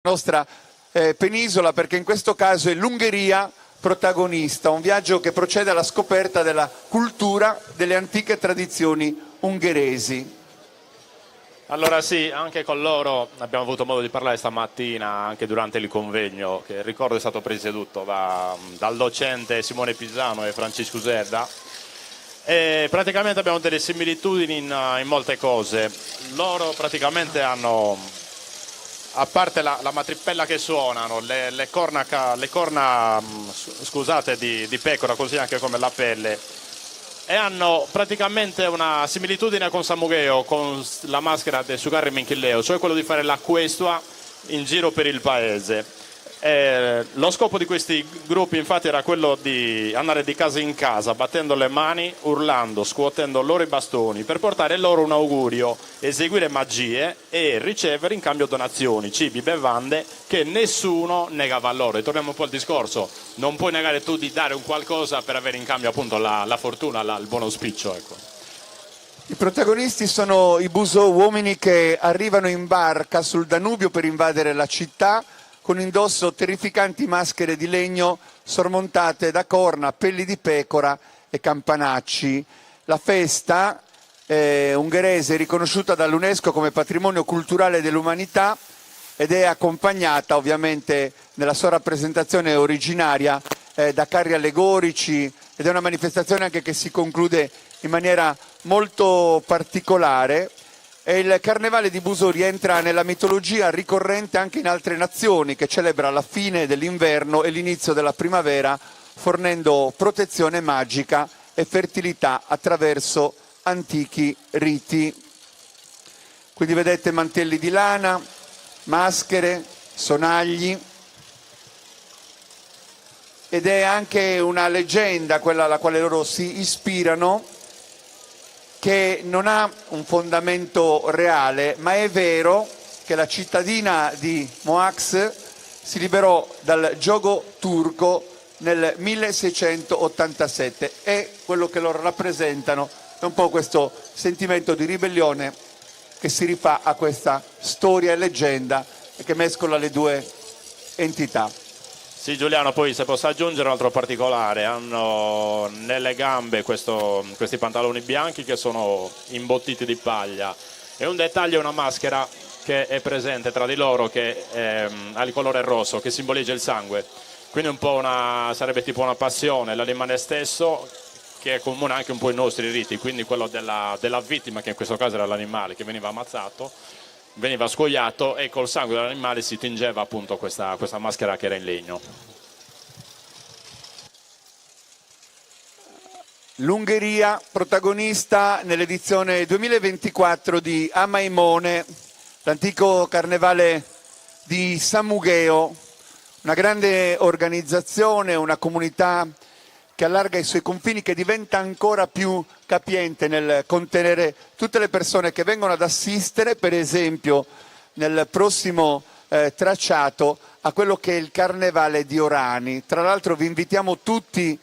nostra penisola, perché in questo caso è l'Ungheria protagonista, un viaggio che procede alla scoperta della cultura delle antiche tradizioni ungheresi. Allora sì, anche con loro abbiamo avuto modo di parlare stamattina, anche durante il convegno, che ricordo è stato presieduto dal docente Simone Pisano e Francisco Zerda. E praticamente abbiamo delle similitudini in molte cose. Loro praticamente hanno, a parte la matrippella che suonano, le corna scusate, di pecora, così anche come la pelle, e hanno praticamente una similitudine con Samugheo, con la maschera del Sugarri Minchilleo, cioè quello di fare la questua in giro per il paese. Lo scopo di questi gruppi infatti era quello di andare di casa in casa, battendo le mani, urlando, scuotendo loro i bastoni, per portare loro un augurio, eseguire magie e ricevere in cambio donazioni, cibi, bevande che nessuno negava a loro. E torniamo un po' al discorso, non puoi negare tu di dare un qualcosa per avere in cambio appunto la fortuna, il buon auspicio, ecco. I protagonisti sono i Busò, uomini che arrivano in barca sul Danubio per invadere la città, con indosso terrificanti maschere di legno sormontate da corna, pelli di pecora e campanacci. La festa ungherese è riconosciuta dall'UNESCO come patrimonio culturale dell'umanità ed è accompagnata ovviamente nella sua rappresentazione originaria da carri allegorici, ed è una manifestazione anche che si conclude in maniera molto particolare. E il Carnevale di Busò rientra nella mitologia ricorrente anche in altre nazioni, che celebra la fine dell'inverno e l'inizio della primavera, fornendo protezione magica e fertilità attraverso antichi riti. Quindi vedete mantelli di lana, maschere, sonagli, ed è anche una leggenda quella alla quale loro si ispirano, che non ha un fondamento reale, ma è vero che la cittadina di Moax si liberò dal giogo turco nel 1687, e quello che loro rappresentano è un po' questo sentimento di ribellione che si rifà a questa storia e leggenda e che mescola le due entità. Sì, Giuliano, poi se posso aggiungere un altro particolare, hanno nelle gambe questi pantaloni bianchi che sono imbottiti di paglia, e un dettaglio è una maschera che è presente tra di loro, che ha il colore rosso, che simboleggia il sangue, quindi un po' sarebbe tipo una passione, l'animale stesso, che è comune anche un po' ai nostri riti, quindi quello della vittima, che in questo caso era l'animale che veniva ammazzato, veniva scoiato, e col sangue dell'animale si tingeva appunto questa maschera che era in legno. L'Ungheria protagonista nell'edizione 2024 di Amaimone, l'antico carnevale di Samugheo, una grande organizzazione, una comunità che allarga i suoi confini, che diventa ancora più capiente nel contenere tutte le persone che vengono ad assistere, per esempio nel prossimo tracciato, a quello che è il Carnevale di Orani. Tra l'altro vi invitiamo tutti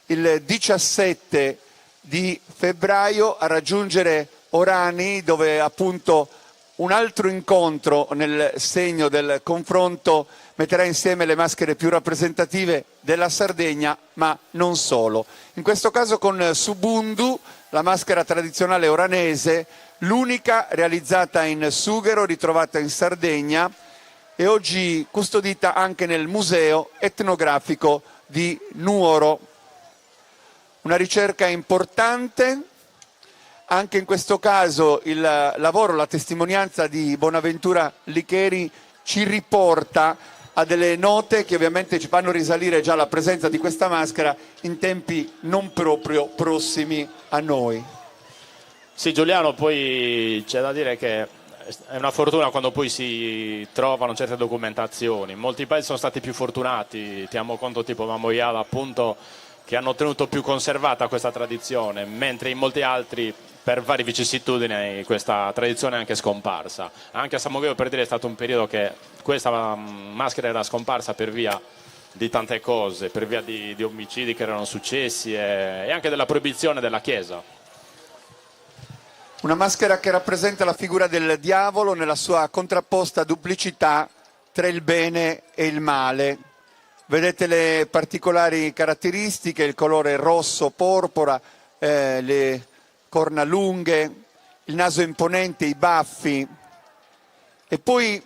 il 17 di febbraio a raggiungere Orani, dove appunto un altro incontro nel segno del confronto metterà insieme le maschere più rappresentative della Sardegna, ma non solo. In questo caso con Subundu, la maschera tradizionale oranese, l'unica realizzata in sughero, ritrovata in Sardegna e oggi custodita anche nel Museo etnografico di Nuoro. Una ricerca importante. Anche in questo caso il lavoro, la testimonianza di Bonaventura Licheri ci riporta a delle note che ovviamente ci fanno risalire già alla presenza di questa maschera in tempi non proprio prossimi a noi. Sì, Giuliano, poi c'è da dire che è una fortuna quando poi si trovano certe documentazioni. Molti paesi sono stati più fortunati, teniamo conto tipo Mamoiava appunto, che hanno tenuto più conservata questa tradizione, mentre in molti altri, per varie vicissitudini, questa tradizione è anche scomparsa. Anche a Samugheo, per dire, è stato un periodo che questa maschera era scomparsa per via di tante cose, per via di omicidi che erano successi e anche della proibizione della Chiesa. Una maschera che rappresenta la figura del diavolo nella sua contrapposta duplicità tra il bene e il male. Vedete le particolari caratteristiche, il colore rosso porpora, le corna lunghe, il naso imponente, i baffi. E poi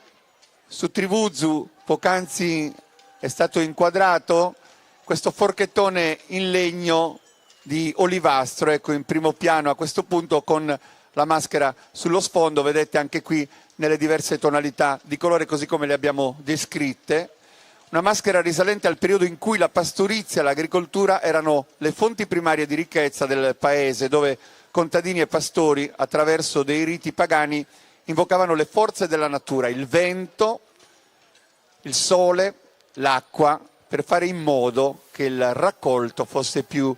su Trivuzzu poc'anzi è stato inquadrato questo forchettone in legno di olivastro, ecco, in primo piano a questo punto con la maschera sullo sfondo. Vedete anche qui nelle diverse tonalità di colore così come le abbiamo descritte. Una maschera risalente al periodo in cui la pastorizia e l'agricoltura erano le fonti primarie di ricchezza del paese, dove contadini e pastori, attraverso dei riti pagani, invocavano le forze della natura, il vento, il sole, l'acqua, per fare in modo che il raccolto fosse più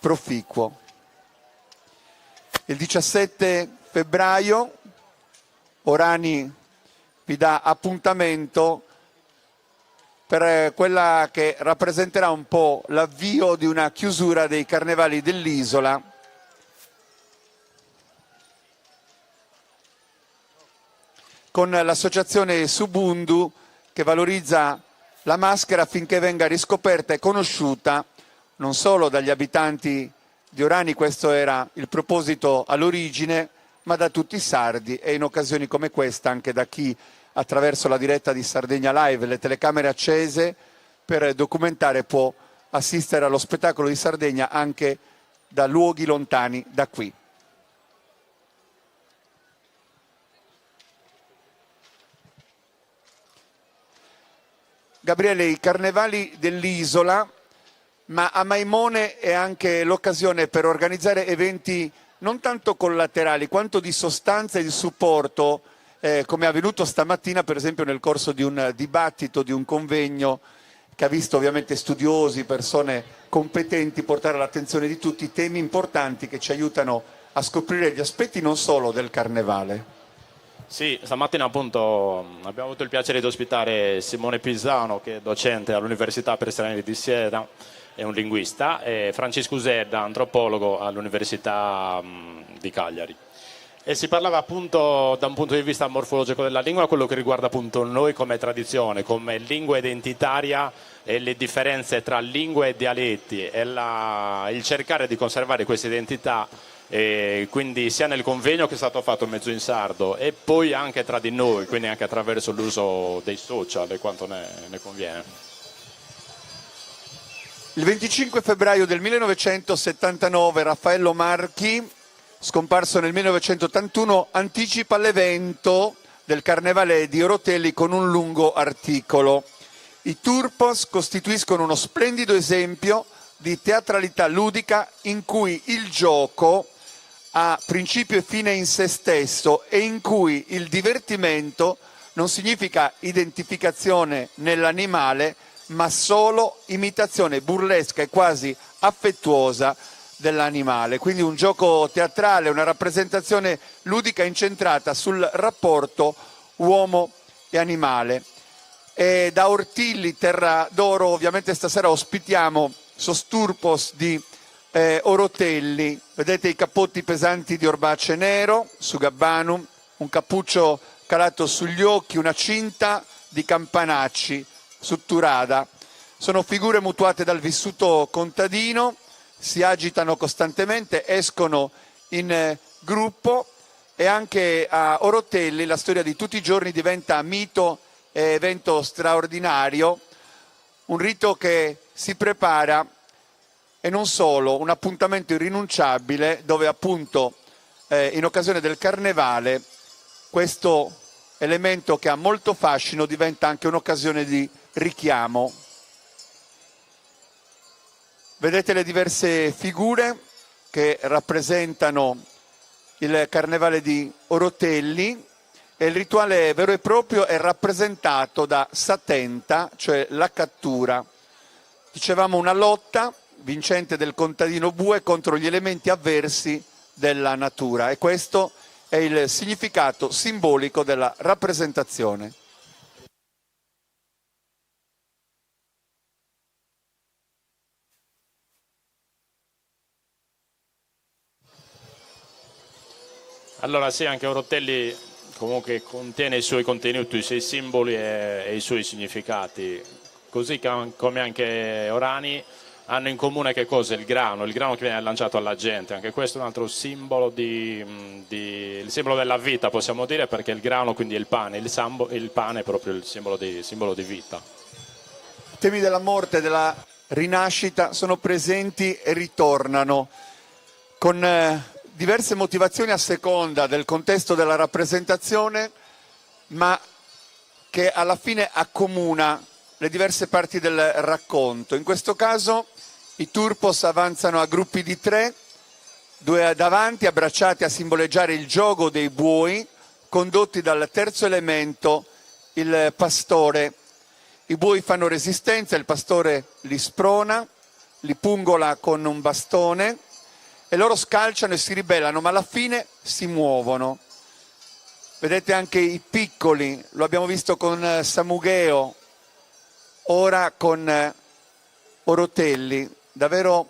proficuo. Il 17 febbraio Orani vi dà appuntamento per quella che rappresenterà un po' l'avvio di una chiusura dei carnevali dell'isola, con l'associazione Subundu che valorizza la maschera affinché venga riscoperta e conosciuta non solo dagli abitanti di Orani, questo era il proposito all'origine, ma da tutti i sardi e in occasioni come questa anche da chi attraverso la diretta di Sardegna Live, le telecamere accese per documentare, può assistere allo spettacolo di Sardegna anche da luoghi lontani da qui. Gabriele, i carnevali dell'isola, ma a Maimone è anche l'occasione per organizzare eventi non tanto collaterali quanto di sostanza e di supporto, come è avvenuto stamattina per esempio nel corso di un dibattito, di un convegno che ha visto ovviamente studiosi, persone competenti portare all'attenzione di tutti temi importanti che ci aiutano a scoprire gli aspetti non solo del carnevale. Sì, stamattina appunto abbiamo avuto il piacere di ospitare Simone Pisano, che è docente all'Università per Stranieri di Siena, è un linguista, e Francesco Userda, antropologo all'Università di Cagliari. E si parlava appunto da un punto di vista morfologico della lingua, quello che riguarda appunto noi come tradizione, come lingua identitaria e le differenze tra lingue e dialetti e il cercare di conservare questa identità, quindi sia nel convegno che è stato fatto mezzo in sardo e poi anche tra di noi, quindi anche attraverso l'uso dei social e quanto ne conviene. Il 25 febbraio del 1979 Raffaello Marchi, scomparso nel 1981, anticipa l'evento del Carnevale di Orotelli con un lungo articolo. I Turpos costituiscono uno splendido esempio di teatralità ludica in cui il gioco ha principio e fine in se stesso e in cui il divertimento non significa identificazione nell'animale, ma solo imitazione burlesca e quasi affettuosa dell'animale. Quindi un gioco teatrale, una rappresentazione ludica incentrata sul rapporto uomo e animale. E da Ortilli, Terra d'Oro, ovviamente stasera ospitiamo Sosturpos di Orotelli. Vedete i cappotti pesanti di Orbace Nero su Gabbanum, un cappuccio calato sugli occhi, una cinta di Campanacci su Turada. Sono figure mutuate dal vissuto contadino, si agitano costantemente, escono in gruppo e anche a Orotelli la storia di tutti i giorni diventa mito e evento straordinario, un rito che si prepara e non solo, un appuntamento irrinunciabile dove appunto in occasione del carnevale questo elemento che ha molto fascino diventa anche un'occasione di richiamo. Vedete le diverse figure che rappresentano il carnevale di Orotelli e il rituale vero e proprio è rappresentato da Satenta, cioè la cattura. Dicevamo una lotta vincente del contadino bue contro gli elementi avversi della natura e questo è il significato simbolico della rappresentazione. Allora sì, anche Orotelli comunque contiene i suoi contenuti, i suoi simboli e i suoi significati, così come anche Orani hanno in comune che cosa? Il grano che viene lanciato alla gente. Anche questo è un altro simbolo il simbolo della vita, possiamo dire, perché il grano quindi è il pane, il pane è proprio il simbolo di vita. I temi della morte e della rinascita sono presenti e ritornano con diverse motivazioni a seconda del contesto della rappresentazione, ma che alla fine accomuna le diverse parti del racconto. In questo caso i turpos avanzano a gruppi di 3, 2 davanti, abbracciati a simboleggiare il giogo dei buoi, condotti dal terzo elemento, il pastore. I buoi fanno resistenza, il pastore li sprona, li pungola con un bastone e loro scalciano e si ribellano, ma alla fine si muovono. Vedete anche i piccoli, lo abbiamo visto con Samugheo, ora con Orotelli. Davvero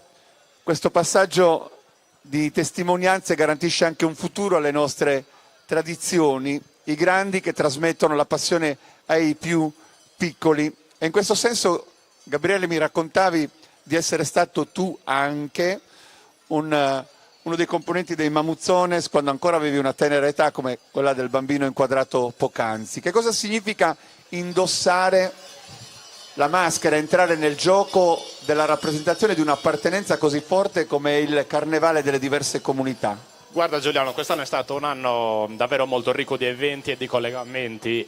questo passaggio di testimonianze garantisce anche un futuro alle nostre tradizioni, i grandi che trasmettono la passione ai più piccoli. E in questo senso, Gabriele, mi raccontavi di essere stato tu anche uno dei componenti dei Mamuzzones quando ancora avevi una tenera età come quella del bambino inquadrato poc'anzi. Che cosa significa indossare la maschera, entrare nel gioco della rappresentazione di un'appartenenza così forte come il carnevale delle diverse comunità? Guarda Giuliano, quest'anno è stato un anno davvero molto ricco di eventi e di collegamenti.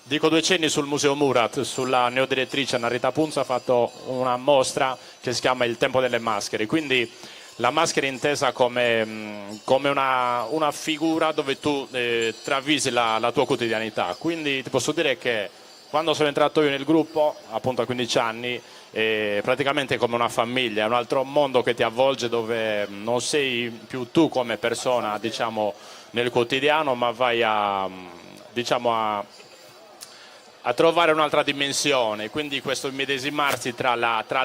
Dico 2 cenni sul Museo Murat. Sulla neodirettrice Narita Punza ha fatto una mostra che si chiama Il Tempo delle Maschere, quindi la maschera è intesa come una figura dove tu travisi la tua quotidianità. Quindi ti posso dire che quando sono entrato io nel gruppo, appunto a 15 anni, praticamente è come una famiglia, è un altro mondo che ti avvolge, dove non sei più tu come persona, diciamo, nel quotidiano, ma vai a trovare un'altra dimensione. Quindi questo immedesimarsi tra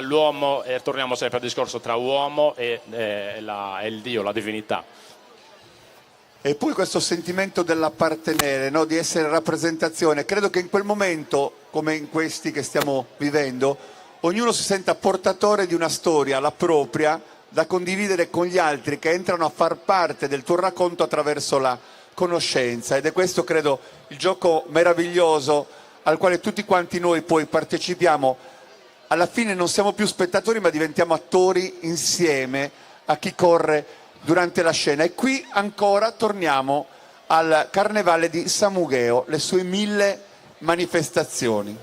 l'uomo, e torniamo sempre al discorso tra uomo e il Dio, la divinità. E poi questo sentimento dell'appartenere, no? Di essere rappresentazione. Credo che in quel momento, come in questi che stiamo vivendo, ognuno si senta portatore di una storia, la propria, da condividere con gli altri che entrano a far parte del tuo racconto attraverso la conoscenza. Ed è questo, credo, il gioco meraviglioso al quale tutti quanti noi poi partecipiamo. Alla fine non siamo più spettatori, ma diventiamo attori insieme a chi corre durante la scena. E qui ancora torniamo al carnevale di Samugheo, le sue 1000 manifestazioni.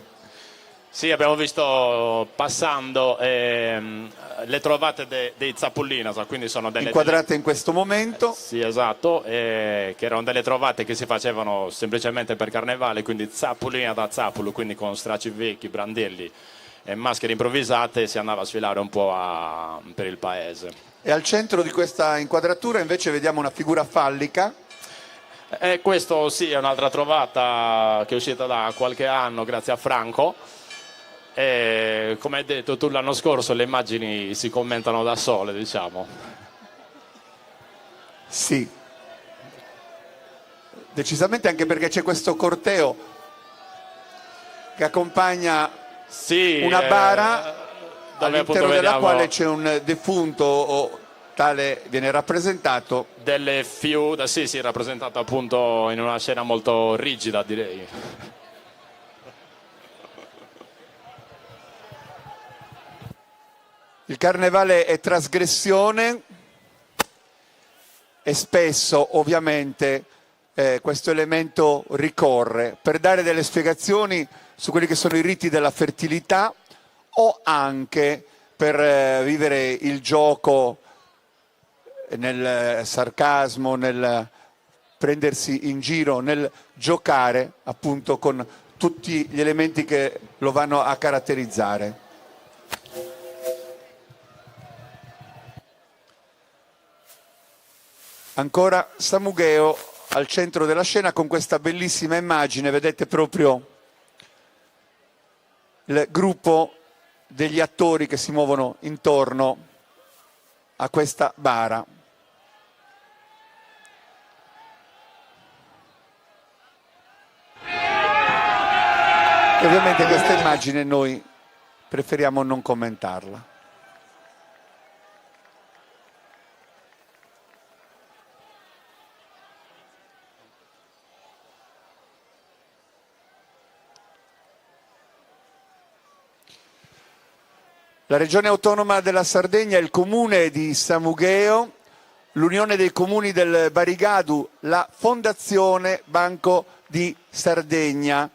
Sì, abbiamo visto passando le trovate dei Zapullinas, quindi sono inquadrate in questo momento. Sì, esatto, che erano delle trovate che si facevano semplicemente per carnevale, quindi Zapulina da Zapulu, quindi con stracci vecchi, brandelli e maschere improvvisate, si andava a sfilare un po' per il paese. E al centro di questa inquadratura invece vediamo una figura fallica. Questo sì, è un'altra trovata che è uscita da qualche anno grazie a Franco. Come hai detto tu l'anno scorso, le immagini si commentano da sole, diciamo. Sì, decisamente, anche perché c'è questo corteo che accompagna una bara all'interno della quale c'è un defunto, o tale viene rappresentato. Delle fiuda, sì, rappresentato appunto in una scena molto rigida, direi. Il carnevale è trasgressione e spesso, ovviamente, questo elemento ricorre per dare delle spiegazioni su quelli che sono i riti della fertilità, o anche per vivere il gioco nel sarcasmo, nel prendersi in giro, nel giocare appunto con tutti gli elementi che lo vanno a caratterizzare. Ancora Samugheo al centro della scena con questa bellissima immagine, vedete proprio il gruppo degli attori che si muovono intorno a questa bara. E ovviamente questa immagine noi preferiamo non commentarla. La Regione Autonoma della Sardegna, il Comune di Samugheo, l'Unione dei Comuni del Barigadu, la Fondazione Banco di Sardegna.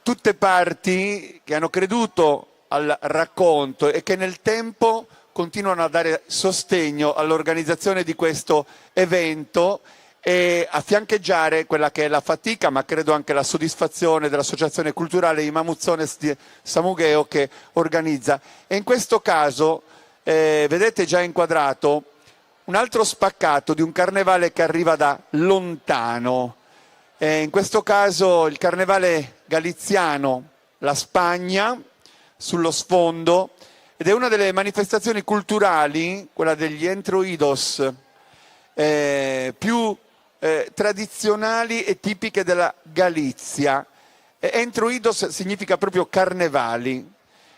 Tutte parti che hanno creduto al racconto e che nel tempo continuano a dare sostegno all'organizzazione di questo evento e a fiancheggiare quella che è la fatica, ma credo anche la soddisfazione dell'Associazione Culturale I Mamuzzones di Samugheo che organizza. E in questo caso, vedete già inquadrato, un altro spaccato di un carnevale che arriva da lontano. In questo caso il carnevale galiziano, la Spagna, sullo sfondo, ed è una delle manifestazioni culturali, quella degli Entroidos, più tradizionali e tipiche della Galizia. Entroidos significa proprio carnevali.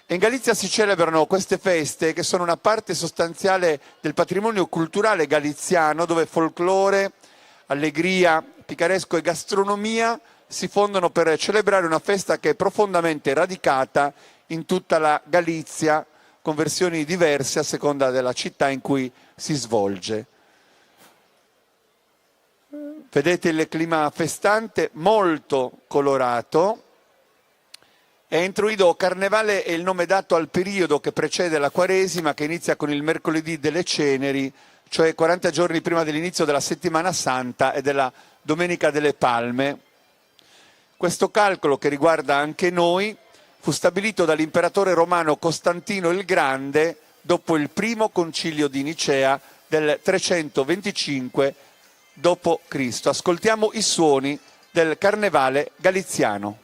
E in Galizia si celebrano queste feste che sono una parte sostanziale del patrimonio culturale galiziano, dove folklore, allegria, picaresco e gastronomia si fondono per celebrare una festa che è profondamente radicata in tutta la Galizia, con versioni diverse a seconda della città in cui si svolge. Vedete il clima festante, molto colorato. Entruido Carnevale è il nome dato al periodo che precede la Quaresima, che inizia con il mercoledì delle Ceneri, cioè 40 giorni prima dell'inizio della Settimana Santa e della Domenica delle Palme. Questo calcolo, che riguarda anche noi, fu stabilito dall'imperatore romano Costantino il Grande dopo il primo concilio di Nicea del 325 d.C. Ascoltiamo i suoni del carnevale galiziano.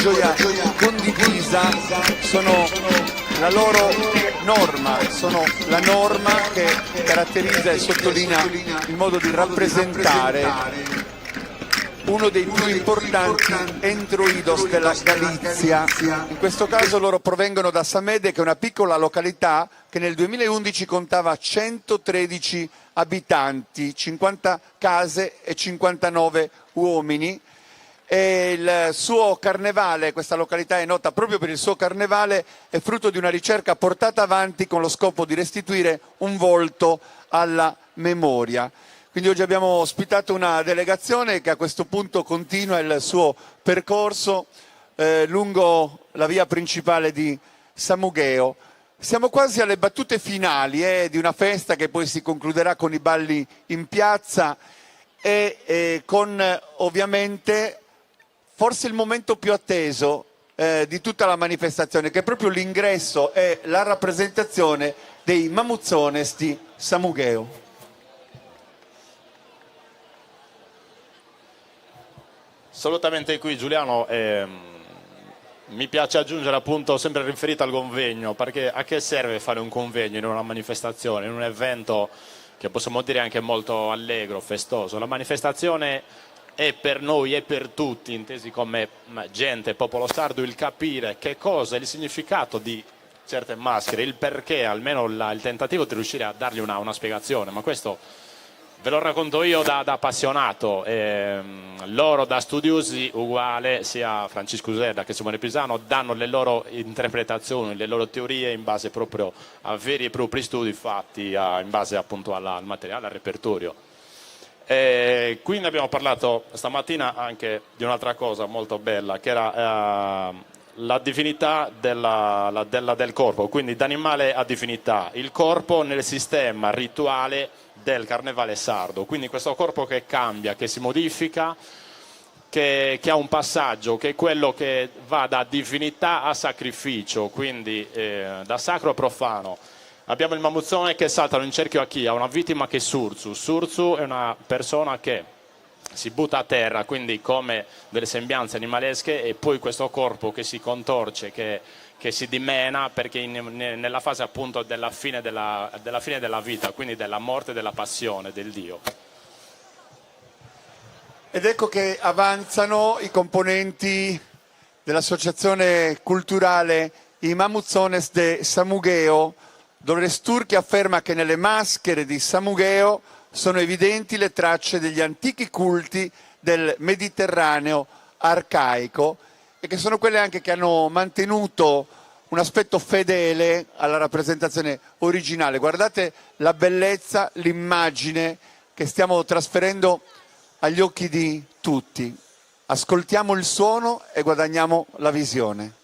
gioia condivisa sono la loro norma, sono la norma che caratterizza e sottolinea il modo di rappresentare uno dei più importanti entroidos della Galizia. In questo caso loro provengono da Samede, che è una piccola località che nel 2011 contava 113 abitanti, 50 case e 59 uomini. E il suo carnevale, questa località è nota proprio per il suo carnevale, è frutto di una ricerca portata avanti con lo scopo di restituire un volto alla memoria. Quindi oggi abbiamo ospitato una delegazione che a questo punto continua il suo percorso lungo la via principale di Samugheo. Siamo quasi alle battute finali di una festa che poi si concluderà con i balli in piazza e con ovviamente forse il momento più atteso di tutta la manifestazione, che è proprio l'ingresso e la rappresentazione dei Mamuzzones di Samugheo. Assolutamente qui Giuliano, mi piace aggiungere appunto sempre riferito al convegno, perché a che serve fare un convegno in una manifestazione, in un evento che possiamo dire anche molto allegro, festoso? La manifestazione è per noi, è per tutti, intesi come gente, popolo sardo, il capire che cosa è il significato di certe maschere, il perché, almeno il tentativo di riuscire a dargli una spiegazione, ma questo ve lo racconto io da appassionato, loro da studiosi uguale, sia Francisco Userda che Simone Pisano danno le loro interpretazioni, le loro teorie in base proprio a veri e propri studi fatti in base appunto al materiale, al repertorio. Quindi abbiamo parlato stamattina anche di un'altra cosa molto bella, che era la divinità del corpo, quindi d'animale a divinità, il corpo nel sistema rituale del carnevale sardo, quindi questo corpo che cambia, che si modifica, che ha un passaggio, che è quello che va da divinità a sacrificio, quindi da sacro a profano. Abbiamo il Mamuzzone che saltano in cerchio a chi? A una vittima che è Surzu. Surzu è una persona che si butta a terra, quindi come delle sembianze animalesche, e poi questo corpo che si contorce, che si dimena, perché nella fase appunto della fine della vita, quindi della morte, della passione del Dio. Ed ecco che avanzano i componenti dell'Associazione Culturale I Mamuzzones de Samugheo, Dolores Turchi afferma che nelle maschere di Samugheo sono evidenti le tracce degli antichi culti del Mediterraneo arcaico e che sono quelle anche che hanno mantenuto un aspetto fedele alla rappresentazione originale. Guardate la bellezza, l'immagine che stiamo trasferendo agli occhi di tutti. Ascoltiamo il suono e guadagniamo la visione.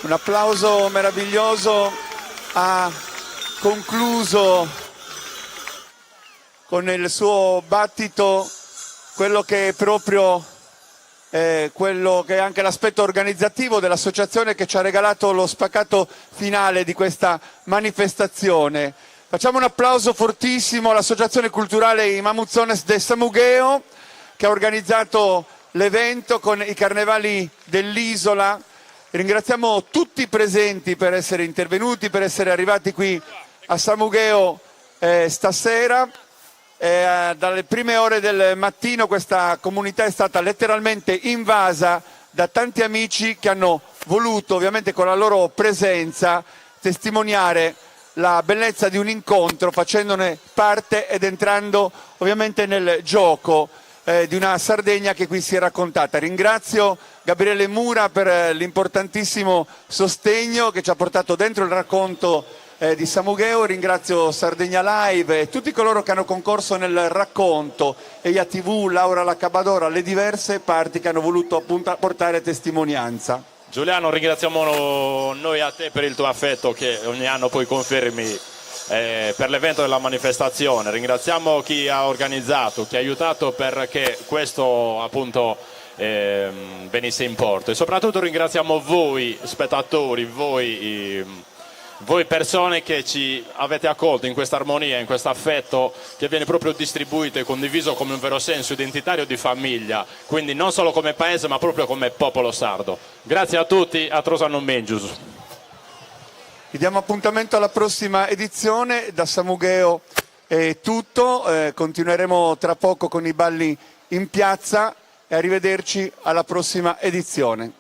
Un applauso meraviglioso. Ha concluso con il suo battito quello che è proprio quello che è anche l'aspetto organizzativo dell'associazione che ci ha regalato lo spaccato finale di questa manifestazione. Facciamo un applauso fortissimo all'Associazione Culturale I Mamuzzones de Samugheo che ha organizzato l'evento con i carnevali dell'isola. Ringraziamo tutti i presenti per essere intervenuti, per essere arrivati qui a Samugheo stasera. Dalle prime ore del mattino questa comunità è stata letteralmente invasa da tanti amici che hanno voluto, ovviamente con la loro presenza, testimoniare la bellezza di un incontro, facendone parte ed entrando ovviamente nel gioco di una Sardegna che qui si è raccontata. Ringrazio Gabriele Mura per l'importantissimo sostegno che ci ha portato dentro il racconto di Samugheo, ringrazio Sardegna Live e tutti coloro che hanno concorso nel racconto, EIA TV, Laura Laccabadora, le diverse parti che hanno voluto portare testimonianza. Giuliano, ringraziamo noi a te per il tuo affetto che ogni anno poi confermi per l'evento della manifestazione. Ringraziamo chi ha organizzato, chi ha aiutato perché questo appunto venisse in porto e soprattutto ringraziamo voi spettatori, voi persone che ci avete accolto in questa armonia, in questo affetto che viene proprio distribuito e condiviso come un vero senso identitario di famiglia, quindi non solo come paese ma proprio come popolo sardo. Grazie a tutti, a Trosanon Mengius. Vi diamo appuntamento alla prossima edizione, da Samugheo è tutto, continueremo tra poco con i balli in piazza e arrivederci alla prossima edizione.